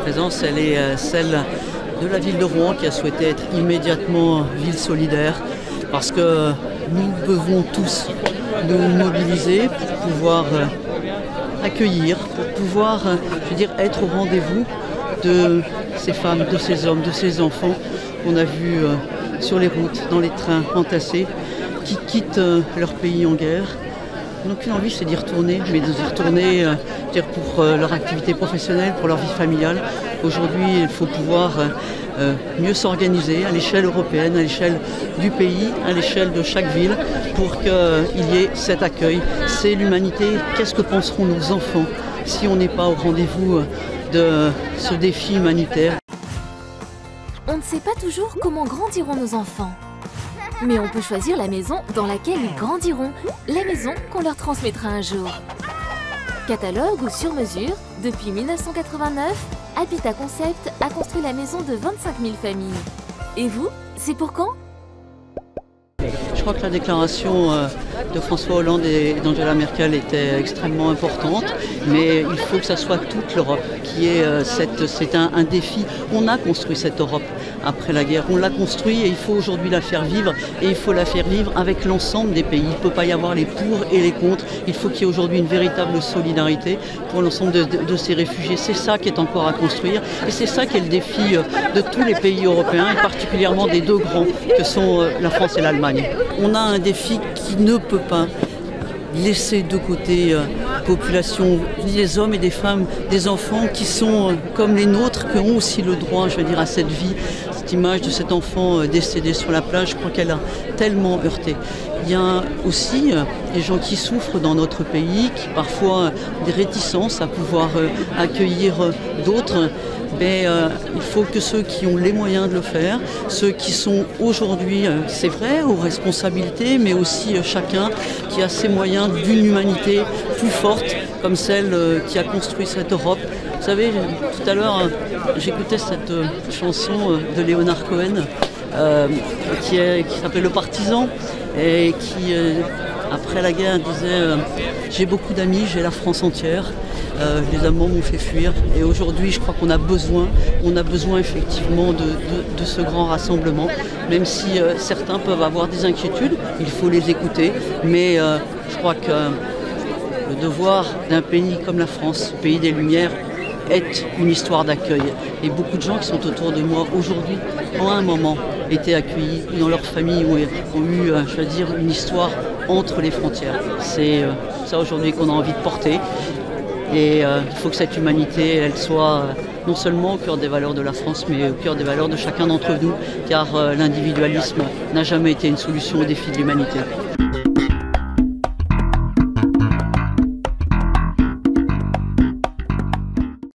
présence, elle est celle de la ville de Rouen qui a souhaité être immédiatement ville solidaire parce que nous devons tous nous mobiliser pour pouvoir accueillir, pour pouvoir être au rendez-vous de ces femmes, de ces hommes, de ces enfants qu'on a vus sur les routes, dans les trains entassés, qui quittent leur pays en guerre. Ils n'ont qu'une envie, c'est d'y retourner, mais d'y retourner pour leur activité professionnelle, pour leur vie familiale. Aujourd'hui, il faut pouvoir mieux s'organiser à l'échelle européenne, à l'échelle du pays, à l'échelle de chaque ville, pour qu'il y ait cet accueil. C'est l'humanité. Qu'est-ce que penseront nos enfants si on n'est pas au rendez-vous de ce défi humanitaire? On ne sait pas toujours comment grandiront nos enfants. Mais on peut choisir la maison dans laquelle ils grandiront, la maison qu'on leur transmettra un jour. Catalogue ou sur mesure, depuis 1989, Habitat Concept a construit la maison de 25 000 familles. Et vous, c'est pour quand? Je crois que la déclaration de François Hollande et d'Angela Merkel était extrêmement importante, mais il faut que ça soit toute l'Europe qui est c'est un défi. On a construit cette Europe après la guerre, on l'a construit et il faut aujourd'hui la faire vivre, et il faut la faire vivre avec l'ensemble des pays. Il ne peut pas y avoir les pour et les contre, il faut qu'il y ait aujourd'hui une véritable solidarité pour l'ensemble de ces réfugiés. C'est ça qui est encore à construire et c'est ça qui est le défi de tous les pays européens et particulièrement des deux grands que sont la France et l'Allemagne. On a un défi qui ne peut pas laisser de côté population, des hommes et des femmes, des enfants qui sont comme les nôtres, qui ont aussi le droit, à cette vie. Cette image de cet enfant décédé sur la plage, je crois qu'elle a tellement heurté. Il y a aussi des gens qui souffrent dans notre pays, qui parfois ont des réticences à pouvoir accueillir d'autres. Mais il faut que ceux qui ont les moyens de le faire, ceux qui sont aujourd'hui, c'est vrai, aux responsabilités, mais aussi chacun qui a ses moyens d'une humanité plus forte, comme celle qui a construit cette Europe. Vous savez, tout à l'heure, j'écoutais cette chanson de Leonard Cohen qui s'appelle Le Partisan et qui, après la guerre, disait « J'ai beaucoup d'amis, j'ai la France entière ». Les amants m'ont fait fuir et aujourd'hui je crois qu'on a besoin effectivement de ce grand rassemblement, même si certains peuvent avoir des inquiétudes, il faut les écouter, mais je crois que le devoir d'un pays comme la France, pays des Lumières, est une histoire d'accueil. Et beaucoup de gens qui sont autour de moi aujourd'hui ont à un moment été accueillis dans leur famille ont eu, une histoire entre les frontières. C'est ça aujourd'hui qu'on a envie de porter. Et il faut que cette humanité, elle soit non seulement au cœur des valeurs de la France, mais au cœur des valeurs de chacun d'entre nous, car l'individualisme n'a jamais été une solution au défi de l'humanité.